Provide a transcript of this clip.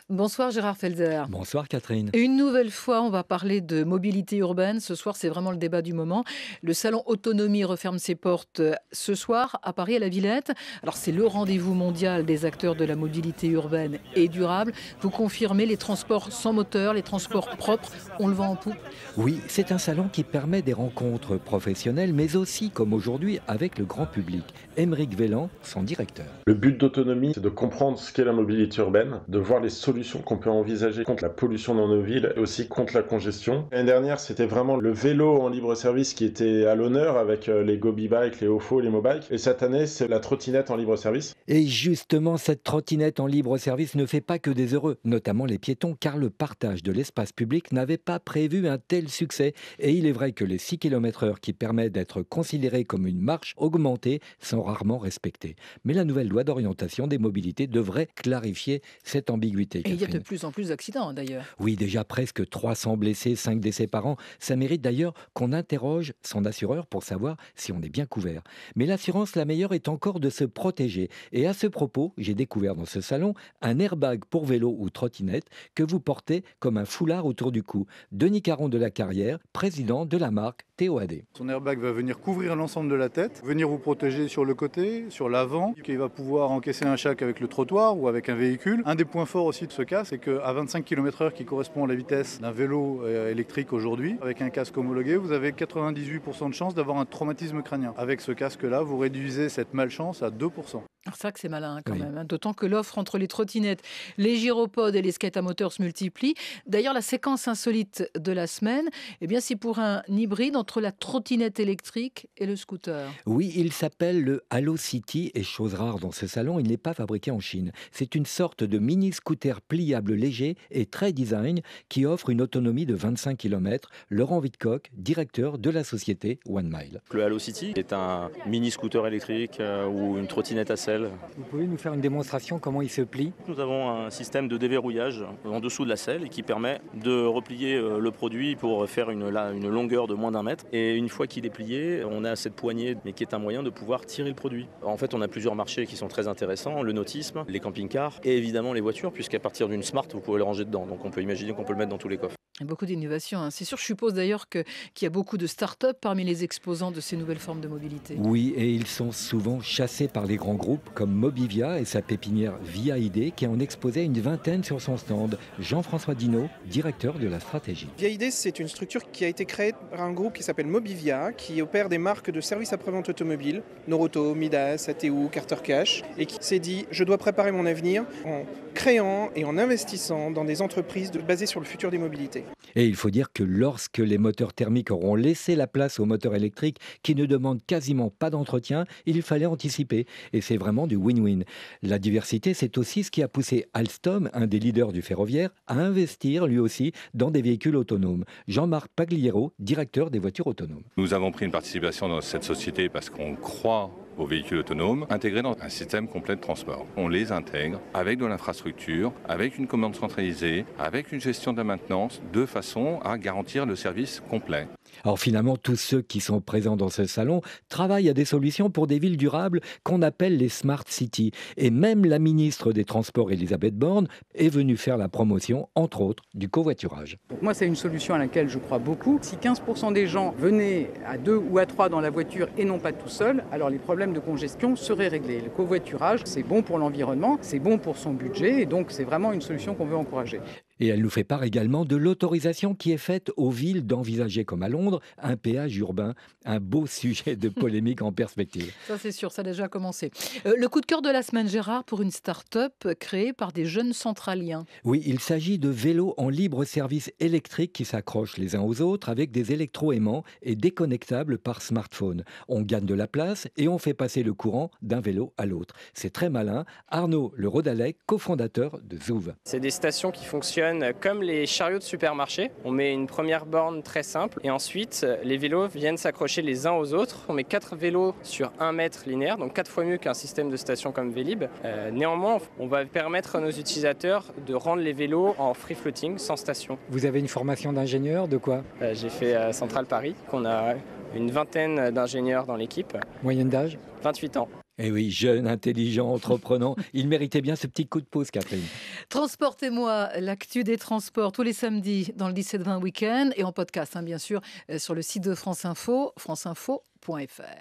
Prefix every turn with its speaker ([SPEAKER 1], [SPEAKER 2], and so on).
[SPEAKER 1] Bonsoir Gérard Felzer.
[SPEAKER 2] Bonsoir Catherine.
[SPEAKER 1] Et une nouvelle fois, on va parler de mobilité urbaine. Ce soir, c'est vraiment le débat du moment. Le salon Autonomie referme ses portes ce soir à Paris, à la Villette. Alors, c'est le rendez-vous mondial des acteurs de la mobilité urbaine et durable. Vous confirmez, les transports sans moteur, les transports propres, on le vend en poupe?
[SPEAKER 2] Oui, c'est un salon qui permet des rencontres professionnelles, mais aussi, comme aujourd'hui, avec le grand public. Aymeric Vellan, son directeur.
[SPEAKER 3] Le but d'Autonomie, c'est de comprendre ce qu'est la mobilité urbaine, de voir les solutions qu'on peut envisager contre la pollution dans nos villes et aussi contre la congestion. L'année dernière, c'était vraiment le vélo en libre service qui était à l'honneur avec les Gobi Bike, les Ofo, les Mobike. Et cette année, c'est la trottinette en libre service.
[SPEAKER 2] Et justement, cette trottinette en libre service ne fait pas que des heureux, notamment les piétons, car le partage de l'espace public n'avait pas prévu un tel succès. Et il est vrai que les 6 km/h qui permettent d'être considérés comme une marche augmentée sont rarement respectés. Mais la nouvelle loi d'orientation des mobilités devrait clarifier cette ambiguïté.
[SPEAKER 1] Et il y a de
[SPEAKER 2] Catherine.
[SPEAKER 1] plus en plus d'accidents d'ailleurs.
[SPEAKER 2] Oui, déjà presque 300 blessés, 5 décès par an. Ça mérite d'ailleurs qu'on interroge son assureur pour savoir si on est bien couvert. Mais l'assurance la meilleure est encore de se protéger. Et à ce propos, j'ai découvert dans ce salon un airbag pour vélo ou trottinette que vous portez comme un foulard autour du cou. Denis Caron de la Carrière, président de la marque TOAD.
[SPEAKER 4] Son airbag va venir couvrir l'ensemble de la tête, venir vous protéger sur le côté, sur l'avant, qui va pouvoir encaisser un choc avec le trottoir ou avec un véhicule. Un des points forts aussi de ce casque, c'est qu'à 25 km/h qui correspond à la vitesse d'un vélo électrique aujourd'hui, avec un casque homologué, vous avez 98% de chance d'avoir un traumatisme crânien. Avec ce casque-là, vous réduisez cette malchance à 2%.
[SPEAKER 1] Alors c'est vrai que c'est malin quand
[SPEAKER 2] Oui.
[SPEAKER 1] même, hein. D'autant que l'offre entre les trottinettes, les gyropodes et les skates à moteur se multiplie. D'ailleurs, la séquence insolite de la semaine, eh bien, c'est pour un hybride entre la trottinette électrique et le scooter.
[SPEAKER 2] Oui, il s'appelle le Halo City et chose rare dans ce salon, il n'est pas fabriqué en Chine. C'est une sorte de mini-scooter pliable léger et très design qui offre une autonomie de 25 km. Laurent Vidcock, directeur de la société One Mile.
[SPEAKER 5] Le Halo City est un mini scooter électrique ou une trottinette à selle.
[SPEAKER 6] Vous pouvez nous faire une démonstration comment il se plie?
[SPEAKER 5] Nous avons un système de déverrouillage en dessous de la selle qui permet de replier le produit pour faire une longueur de moins d'1 mètre. Et une fois qu'il est plié, on a cette poignée mais qui est un moyen de pouvoir tirer le produit. En fait, on a plusieurs marchés qui sont très intéressants, le nautisme, les camping-cars et évidemment les voitures, puisqu'à partir d'une Smart, vous pouvez le ranger dedans. Donc on peut imaginer qu'on peut le mettre dans tous les coffres.
[SPEAKER 1] Il y a beaucoup d'innovations, hein. C'est sûr, je suppose d'ailleurs qu'il y a beaucoup de start-up parmi les exposants de ces nouvelles formes de mobilité.
[SPEAKER 2] Oui, et ils sont souvent chassés par les grands groupes comme Mobivia et sa pépinière Via ID qui en exposait une vingtaine sur son stand. Jean-François Dinaud, directeur de la stratégie.
[SPEAKER 7] Via ID, c'est une structure qui a été créée par un groupe qui s'appelle Mobivia, qui opère des marques de services après-vente automobile, Noroto, Midas, ATU, Carter Cash, et qui s'est dit, je dois préparer mon avenir en créant et en investissant dans des entreprises basées sur le futur des mobilités.
[SPEAKER 2] Et il faut dire que lorsque les moteurs thermiques auront laissé la place aux moteurs électriques qui ne demandent quasiment pas d'entretien, il fallait anticiper. Et c'est vraiment du win-win. La diversité, c'est aussi ce qui a poussé Alstom, un des leaders du ferroviaire, à investir lui aussi dans des véhicules autonomes. Jean-Marc Pagliero, directeur des voitures autonomes.
[SPEAKER 8] Nous avons pris une participation dans cette société parce qu'on croit aux véhicules autonomes intégrés dans un système complet de transport. On les intègre avec de l'infrastructure, avec une commande centralisée, avec une gestion de la maintenance, de façon à garantir le service complet.
[SPEAKER 2] Alors finalement, tous ceux qui sont présents dans ce salon travaillent à des solutions pour des villes durables qu'on appelle les Smart Cities. Et même la ministre des Transports, Elisabeth Borne, est venue faire la promotion, entre autres, du covoiturage.
[SPEAKER 9] Donc moi, c'est une solution à laquelle je crois beaucoup. Si 15% des gens venaient à 2 ou à 3 dans la voiture et non pas tout seul, alors les problèmes de congestion seraient réglés. Le covoiturage, c'est bon pour l'environnement, c'est bon pour son budget, et donc c'est vraiment une solution qu'on veut encourager.
[SPEAKER 2] Et elle nous fait part également de l'autorisation qui est faite aux villes d'envisager, comme à Londres, un péage urbain. Un beau sujet de polémique en perspective.
[SPEAKER 1] Ça, c'est sûr, ça a déjà commencé. Le coup de cœur de la semaine, Gérard, pour une start-up créée par des jeunes centraliens.
[SPEAKER 2] Oui, il s'agit de vélos en libre service électrique qui s'accrochent les uns aux autres avec des électroaimants et déconnectables par smartphone. On gagne de la place et on fait passer le courant d'un vélo à l'autre. C'est très malin. Arnaud Le Rodalec, cofondateur de Zouv.
[SPEAKER 10] C'est des stations qui fonctionnent comme les chariots de supermarché. On met une première borne très simple et ensuite les vélos viennent s'accrocher les uns aux autres. On met 4 vélos sur 1 mètre linéaire, donc 4 fois mieux qu'un système de station comme Vélib. Néanmoins, on va permettre à nos utilisateurs de rendre les vélos en free floating, sans station.
[SPEAKER 6] Vous avez une formation d'ingénieur, de quoi?
[SPEAKER 10] J'ai fait Centrale Paris, qu'on a une vingtaine d'ingénieurs dans l'équipe.
[SPEAKER 6] Moyenne d'âge?
[SPEAKER 10] 28 ans.
[SPEAKER 2] Eh oui, jeune, intelligent, entreprenant. Il méritait bien ce petit coup de pouce, Catherine.
[SPEAKER 1] Transportez-moi, l'actu des transports tous les samedis dans le 17-20 week-end et en podcast, bien sûr, sur le site de France Info, franceinfo.fr.